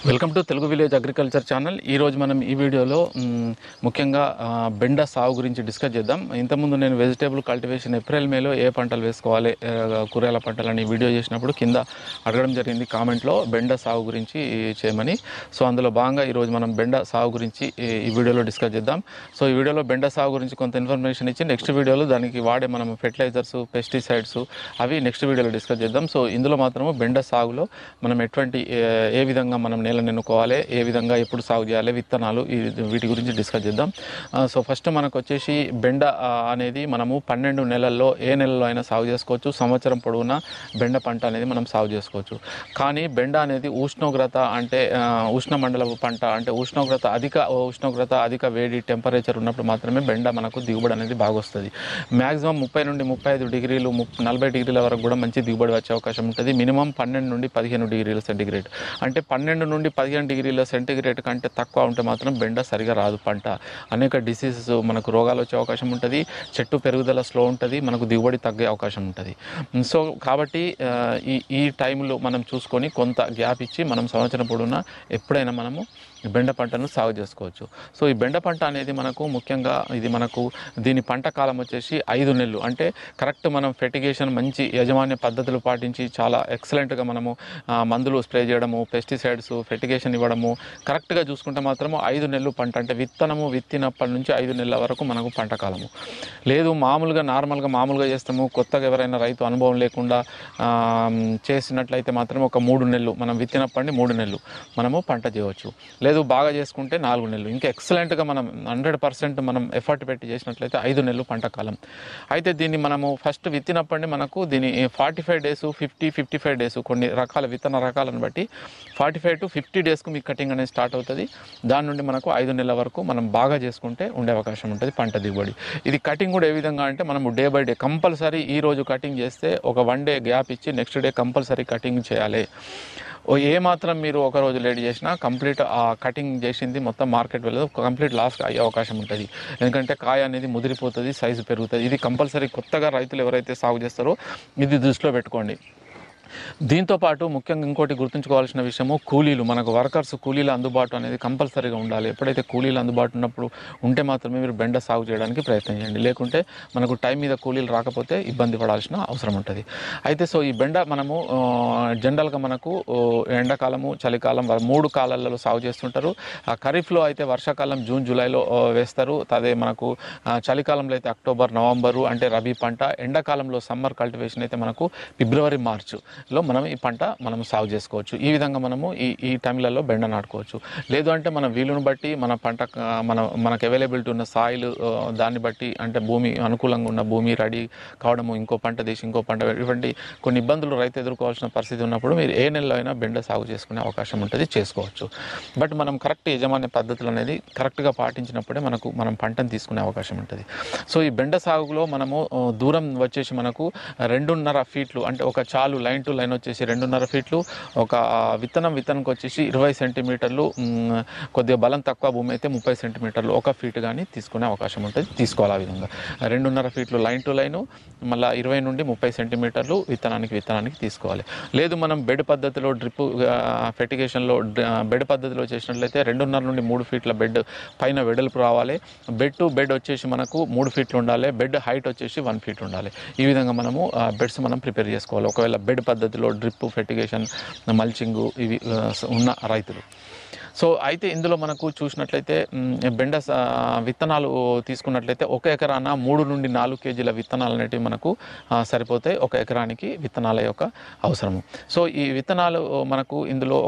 Welcome to Telugu village agriculture channel. ఈరోజు మనం ఈ వీడియోలో ముఖ్యంగా బెండ సాగు గురించి డిస్కస్ చేద్దాం. ఇంతకుముందు నేను వెజిటేబుల్ కల్టివేషన్ ఏప్రిల్ మేలో ఏ పంటలు వేసుకోవాలి, కూరగాయల పంటలని వీడియో చేసినప్పుడు కింద అడగడం జరిగింది కామెంట్లో బెండ సాగు గురించి చేయమని. సో అందులో భాగంగా ఈరోజు మనం బెండ సాగు గురించి ఈ వీడియోలో డిస్కస్ చేద్దాం. సో ఈ వీడియోలో బెండ సాగు గురించి కొంత ఇన్ఫర్మేషన్ ఇచ్చి నెక్స్ట్ వీడియోలో దానికి వాడే మనం ఫెర్టిలైజర్స్, పెస్టిసైడ్స్ అవి నెక్స్ట్ వీడియోలో డిస్కస్ చేద్దాం. సో ఇందులో మాత్రము బెండ సాగులో మనం ఎటువంటి ఏ విధంగా మనం నేలను ఎన్నుకోవాలి, ఏ విధంగా ఎప్పుడు సాగు చేయాలి, విత్తనాలు, వీటి గురించి డిస్కస్ చేద్దాం. సో ఫస్ట్ మనకు వచ్చేసి బెండ అనేది మనము 12 నెలల్లో ఏ నెలలో అయినా సాగు చేసుకోవచ్చు. సంవత్సరం పొడవునా బెండ పంట అనేది మనం సాగు చేసుకోవచ్చు. కానీ బెండ అనేది ఉష్ణోగ్రత అంటే ఉష్ణమండల పంట అంటే అధిక వేడి టెంపరేచర్ ఉన్నప్పుడు మాత్రమే బెండ మనకు దిగుబడి అనేది బాగా వస్తుంది. మ్యాక్సిమం 30 నుండి 35 డిగ్రీలు 40 డిగ్రీల వరకు కూడా మంచి దిగుబడి వచ్చే అవకాశం ఉంటుంది. మినిమం 12 నుండి 15 డిగ్రీల సెంటిగ్రేడ్ అంటే 12 నుండి 15 డిగ్రీల సెంటిగ్రేడ్ కంటే తక్కువ ఉంటే మాత్రం బెండ సరిగా రాదు పంట. అనేక డిసీజెస్, మనకు రోగాలు వచ్చే అవకాశం ఉంటుంది. చెట్టు పెరుగుదల స్లో ఉంటుంది, మనకు దిగుబడి తగ్గే అవకాశం ఉంటుంది. సో కాబట్టి ఈ టైంలో మనం చూసుకొని కొంత గ్యాప్ ఇచ్చి మనం సంవత్సరం పొడవునా ఎప్పుడైనా మనము బెండ పంటను సాగు చేసుకోవచ్చు. సో ఈ బెండ పంట అనేది మనకు ముఖ్యంగా దీని పంట కాలం వచ్చేసి 5 నెలలు. అంటే కరెక్ట్ మనం ఫెర్టిగేషన్ మంచి యాజమాన్య పద్ధతులు పాటించి చాలా ఎక్సలెంట్గా మనము మందులు స్ప్రే చేయడము, పెస్టిసైడ్స్, ఫెర్టిగేషన్ ఇవ్వడము కరెక్ట్గా చూసుకుంటే మాత్రము 5 నెలలు పంట అంటే విత్తనము విత్తినప్పటి నుంచి 5 నెలల వరకు మనకు పంట కాలము. లేదు మామూలుగా చేస్తాము, కొత్తగా ఎవరైనా రైతు అనుభవం లేకుండా చేసినట్లయితే మాత్రం ఒక 3 నెలలు మనం విత్తినప్పటి 3 నెలలు మనము పంట చేయవచ్చు. లేదు బాగా చేసుకుంటే 4 నెలలు. ఇంకా ఎక్సలెంట్గా మనం 100% మనం ఎఫర్ట్ పెట్టి చేసినట్లయితే 5 నెలలు పంట కాలం. అయితే దీన్ని మనము ఫస్ట్ విత్తినప్పటి మనకు దీని 45 డేస్, 55 డేస్ కొన్ని రకాల విత్తన రకాలను బట్టి 45 to 50 డేస్కు మీకు కటింగ్ అనేది స్టార్ట్ అవుతుంది. దాని నుండి మనకు 5 నెలల వరకు మనం బాగా చేసుకుంటే ఉండే అవకాశం ఉంటుంది పంట దిగుబడి. ఇది కటింగ్ కూడా ఏ విధంగా అంటే మనము డే బై డే కంపల్సరీ ఈ రోజు కటింగ్ చేస్తే ఒక 1 డే గ్యాప్ ఇచ్చి నెక్స్ట్ డే కంపల్సరీ కటింగ్ చేయాలి. ఏ మాత్రం మీరు ఒక రోజు లేట్ చేసినా కంప్లీట్ ఆ కటింగ్ చేసింది మొత్తం మార్కెట్ వెళ్ళదు, కంప్లీట్ లాస్ అయ్యే అవకాశం ఉంటుంది. ఎందుకంటే కాయ అనేది ముదిరిపోతుంది, సైజు పెరుగుతుంది. ఇది కంపల్సరీ కొత్తగా రైతులు ఎవరైతే సాగు చేస్తారో ఇది దృష్టిలో పెట్టుకోండి. దీంతోపాటు ముఖ్యంగా ఇంకోటి గుర్తుంచుకోవాల్సిన విషయము కూలీలు, మనకు వర్కర్స్ కూలీల అందుబాటు అనేది కంపల్సరీగా ఉండాలి. ఎప్పుడైతే కూలీలు అందుబాటు ఉన్నప్పుడు ఉంటే మాత్రమే మీరు బెండ సాగు చేయడానికి ప్రయత్నం చేయండి. లేకుంటే మనకు టైం మీద కూలీలు రాకపోతే ఇబ్బంది పడాల్సిన అవసరం ఉంటుంది. అయితే సో ఈ బెండ మనము జనరల్గా మనకు ఎండాకాలము, చలికాలం 3 కాలాలలో సాగు చేస్తుంటారు. ఖరీఫ్లో అయితే వర్షాకాలం జూన్ జూలైలో వేస్తారు. అదే మనకు చలికాలంలో అయితే అక్టోబర్ నవంబరు అంటే రబీ పంట. ఎండాకాలంలో సమ్మర్ కల్టివేషన్ అయితే మనకు ఫిబ్రవరి మార్చ్ లో మనం ఈ పంట మనం సాగు చేసుకోవచ్చు. ఈ విధంగా మనము ఈ టైంలలో బెండ నాటుకోవచ్చు. లేదు అంటే మన వీలును బట్టి మన పంట మనకు అవైలబిలిటీ ఉన్న సాయిల్ దాన్ని బట్టి అంటే భూమి అనుకూలంగా ఉన్న భూమి రెడీ కావడము, ఇంకో పంట తీసి ఇంకో పంట, ఇటువంటి కొన్ని ఇబ్బందులు రైతు ఎదుర్కోవాల్సిన పరిస్థితి ఉన్నప్పుడు మీరు ఏ నెలలో అయినా బెండ సాగు చేసుకునే అవకాశం ఉంటుంది, చేసుకోవచ్చు. బట్ మనం కరెక్ట్ యజమాన్య పద్ధతులు అనేది కరెక్ట్గా పాటించినప్పుడే మనం పంటను తీసుకునే అవకాశం ఉంటుంది. సో ఈ బెండ సాగులో మనము దూరం వచ్చేసి మనకు 2.5 ఫీట్లు అంటే ఒక చాలు లైన్ టు లైన్ వచ్చేసి 2.5 ఫీట్లు, ఒక విత్తనంకి వచ్చేసి 20 సెంటీమీటర్లు, కొద్దిగా బలం తక్కువ భూమి అయితే 30 సెంటీమీటర్లు, 1 ఫీట్ కానీ తీసుకునే అవకాశం ఉంటుంది, తీసుకోవాలి. ఆ విధంగా 2.5 ఫీట్లు లైన్ టు లైను, మళ్ళీ 20 నుండి 30 సెంటీమీటర్లు విత్తనానికి తీసుకోవాలి. లేదు మనం బెడ్ పద్ధతిలో డ్రిప్ ఫెర్టిగేషన్లో బెడ్ పద్ధతిలో చేసినట్లయితే 2.5 నుండి 3 ఫీట్ల బెడ్ పైన వెడల్పు రావాలి. బెడ్ టు బెడ్ వచ్చేసి మనకు 3 ఫీట్లు ఉండాలి. బెడ్ హైట్ వచ్చేసి 1 ఫీట్ ఉండాలి. ఈ విధంగా మనము బెడ్స్ మనం ప్రిపేర్ చేసుకోవాలి. ఒకవేళ బెడ్ పద్ధతిలో డ్రిప్, ఫెర్టిగేషన్, మల్చింగ్ ఇవి ఉన్న రైతులు. సో అయితే ఇందులో మనకు చూసినట్లయితే బెండ విత్తనాలు తీసుకున్నట్లయితే 1 ఎకరాన 3 నుండి 4 కేజీల విత్తనాలు అనేటివి మనకు సరిపోతాయి 1 ఎకరానికి విత్తనాల యొక్క అవసరము. సో ఈ విత్తనాలు మనకు ఇందులో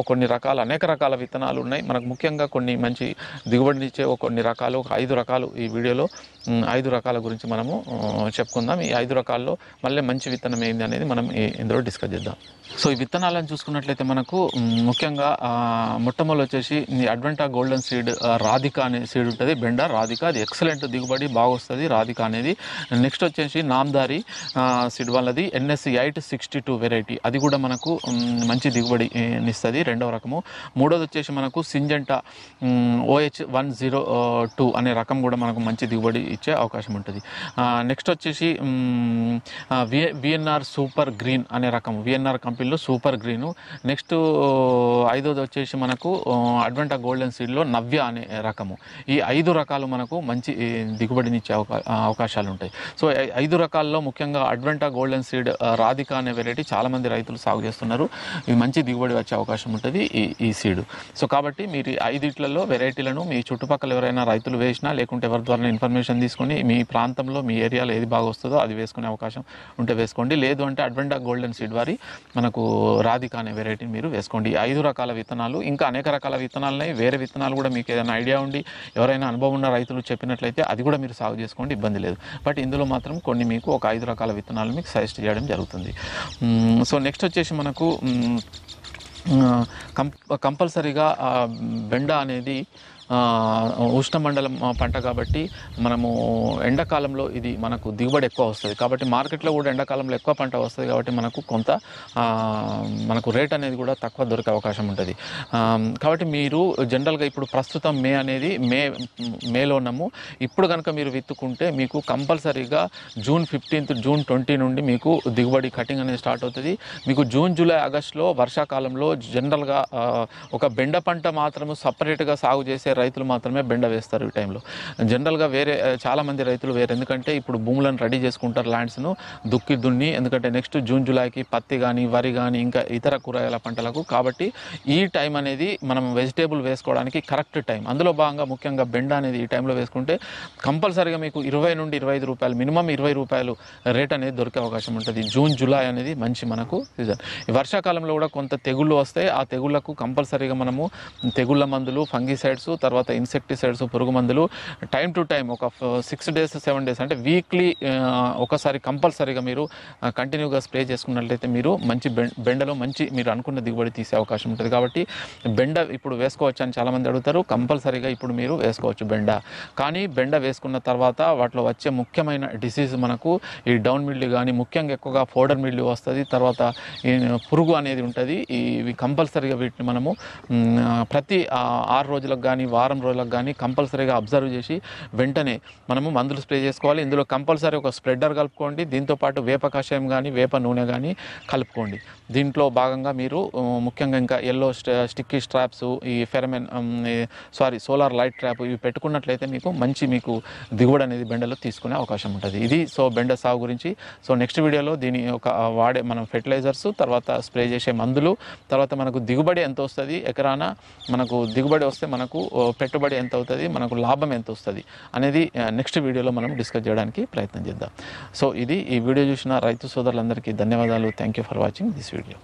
అనేక రకాల విత్తనాలు ఉన్నాయి. మనకు ముఖ్యంగా కొన్ని మంచి దిగుబడినిచ్చే కొన్ని రకాలు, 5 రకాలు ఈ వీడియోలో 5 రకాల గురించి మనము చెప్పుకుందాం. ఈ 5 రకాల్లో మళ్ళీ మంచి విత్తనం ఏంది అనేది మనం ఇందులో డిస్కస్ చేద్దాం. సో ఈ విత్తనాలను చూసుకున్నట్లయితే మనకు ముఖ్యంగా మొట్టమొదటి వచ్చేసి అడ్వెంటా గోల్డెన్ సీడ్ రాధిక అనే సీడ్ ఉంటుంది. బెండ రాధిక, అది ఎక్సలెంట్ దిగుబడి బాగా వస్తుంది రాధిక అనేది. నెక్స్ట్ వచ్చేసి నామ్దారి సీడ్ వాళ్ళది NSC 862 వెరైటీ, అది కూడా మనకు మంచి దిగుబడి ఇస్తుంది, 2వ రకము. మూడోది వచ్చేసి మనకు సింజెంటా OH 102 అనే రకం కూడా మనకు మంచి దిగుబడి ఇచ్చే అవకాశం ఉంటుంది. నెక్స్ట్ వచ్చేసి విఎన్ఆర్ సూపర్ గ్రీన్ అనే రకం, విఎన్ఆర్ కంపెనీలో సూపర్ గ్రీను. నెక్స్ట్ 5వది వచ్చేసి మనకు అడ్వెంటా గోల్డెన్ సీడ్లో నవ్య అనే రకము. ఈ 5 రకాలు మనకు మంచి దిగుబడినిచ్చే అవకాశాలు ఉంటాయి. సో 5 రకాల్లో ముఖ్యంగా అడ్వెంటా గోల్డెన్ సీడ్ రాధిక అనే వెరైటీ చాలామంది రైతులు సాగు చేస్తున్నారు. ఇది మంచి దిగుబడి వచ్చే అవకాశం ఉంటుంది ఈ సీడ్. సో కాబట్టి మీరు 5 వెరైటీలను మీ చుట్టుపక్కల ఎవరైనా రైతులు వేసినా లేకుంటే ఎవరి ద్వారా ఇన్ఫర్మేషన్ తీసుకొని మీ ప్రాంతంలో మీ ఏరియాలో ఏది బాగా వస్తుందో అది వేసుకునే అవకాశం ఉంటే వేసుకోండి. లేదు అంటే అడ్వెంటా గోల్డెన్ సీడ్ వారి మనకు రాధిక అనే వెరైటీని మీరు వేసుకోండి. 5 రకాల విత్తనాలు, ఇంకా అనేక రకాల విత్తనాలున్నాయి. వేరే విత్తనాలు కూడా మీకు ఏదైనా ఐడియా ఉండి ఎవరైనా అనుభవం ఉన్న రైతులు చెప్పినట్లయితే అది కూడా మీరు సాగు చేసుకోండి, ఇబ్బంది లేదు. బట్ ఇందులో మాత్రం కొన్ని మీకు ఒక 5 రకాల విత్తనాలు మీకు సజెస్ట్ చేయడం జరుగుతుంది. సో నెక్స్ట్ వచ్చేసి మనకు కంపల్సరీగా బెండ అనేది ఉష్ణమండలం పంట కాబట్టి మనము ఎండాకాలంలో ఇది మనకు దిగుబడి ఎక్కువ వస్తుంది. కాబట్టి మార్కెట్లో కూడా ఎండాకాలంలో ఎక్కువ పంట వస్తుంది కాబట్టి మనకు కొంత మనకు రేట్ అనేది కూడా తక్కువ దొరికే అవకాశం ఉంటుంది. కాబట్టి మీరు జనరల్గా ఇప్పుడు ప్రస్తుతం మేలో ఉన్నాము. ఇప్పుడు కనుక మీరు విత్తుకుంటే మీకు కంపల్సరీగా జూన్ 15, జూన్ 20 నుండి మీకు దిగుబడి కటింగ్ అనేది స్టార్ట్ అవుతుంది. మీకు జూన్, జూలై, ఆగస్టులో వర్షాకాలంలో జనరల్గా ఒక బెండ పంట మాత్రము సపరేట్గా సాగు చేసే రైతులు మాత్రమే బెండ వేస్తారు ఈ టైంలో. జనరల్గా వేరే చాలామంది రైతులు ఎందుకంటే ఇప్పుడు భూములను రెడీ చేసుకుంటారు, ల్యాండ్స్ను దున్ని. ఎందుకంటే నెక్స్ట్ జూన్, జూలైకి పత్తి కానీ వరి కానీ ఇంకా ఇతర కూరగాయల పంటలకు. కాబట్టి ఈ టైం అనేది మనం వెజిటేబుల్ వేసుకోవడానికి కరెక్ట్ టైం. అందులో భాగంగా ముఖ్యంగా బెండ అనేది ఈ టైంలో వేసుకుంటే కంపల్సరీగా మీకు 20 నుండి 25 రూపాయలు, మినిమం 20 రూపాయలు రేట్ అనేది దొరికే అవకాశం ఉంటుంది. జూన్, జూలై అనేది మంచి మనకు సీజన్. ఈ వర్షాకాలంలో కూడా కొంత తెగుళ్ళు వస్తాయి. ఆ తెగుళ్లకు కంపల్సరీగా మనము తెగుళ్ళ మందులు, ఫంగిసైడ్స్, తర్వాత ఇన్సెక్టిసైడ్స్, పురుగు మందులు టైం టు టైం ఒక 6 days 7 days అంటే వీక్లీ ఒకసారి కంపల్సరీగా మీరు కంటిన్యూగా స్ప్రే చేసుకున్నట్లయితే మీరు మంచి బెండలో మంచి మీరు అనుకున్న దిగుబడి తీసే అవకాశం ఉంటుంది. కాబట్టి బెండ ఇప్పుడు వేసుకోవచ్చు అని చాలామంది అడుగుతారు. కంపల్సరీగా ఇప్పుడు మీరు వేసుకోవచ్చు బెండ. కానీ బెండ వేసుకున్న తర్వాత వాటిలో వచ్చే ముఖ్యమైన డిసీజ్ మనకు ఈ డౌన్ మిల్డ్యూ కానీ, ముఖ్యంగా ఎక్కువగా ఫోడర్ మిల్డ్యూ వస్తుంది. తర్వాత పురుగు అనేది ఉంటుంది. ఇవి కంపల్సరీగా వీటిని మనము ప్రతి 6 రోజులకు కానీ వారం రోజులకు కానీ కంపల్సరీగా అబ్జర్వ్ చేసి వెంటనే మనము మందులు స్ప్రే చేసుకోవాలి. ఇందులో కంపల్సరీ ఒక స్ప్రెడ్డర్ కలుపుకోండి. దీంతోపాటు వేప కషాయం కానీ వేప నూనె కానీ కలుపుకోండి. దీంట్లో భాగంగా మీరు ముఖ్యంగా ఇంకా ఎల్లో స్టిక్కీ స్ట్రాప్స్, ఈ సోలార్ లైట్ ట్రాప్ ఇవి పెట్టుకున్నట్లయితే మీకు దిగుబడి అనేది బెండలో తీసుకునే అవకాశం ఉంటుంది. ఇది బెండ సాగు గురించి. నెక్స్ట్ వీడియోలో దీని మనం ఫెర్టిలైజర్స్, తర్వాత స్ప్రే చేసే మందులు, తర్వాత మనకు దిగుబడి ఎంత వస్తుంది, ఎకరాన మనకు దిగుబడి వస్తే మనకు పెట్టుబడి ఎంత అవుతుంది, మనకు లాభం ఎంత వస్తుంది అనేది నెక్స్ట్ వీడియోలో మనం డిస్కస్ చేయడానికి ప్రయత్నం చేద్దాం. ఈ వీడియో చూసిన రైతు సోదరులందరికీ ధన్యవాదాలు. Thank you for watching this video.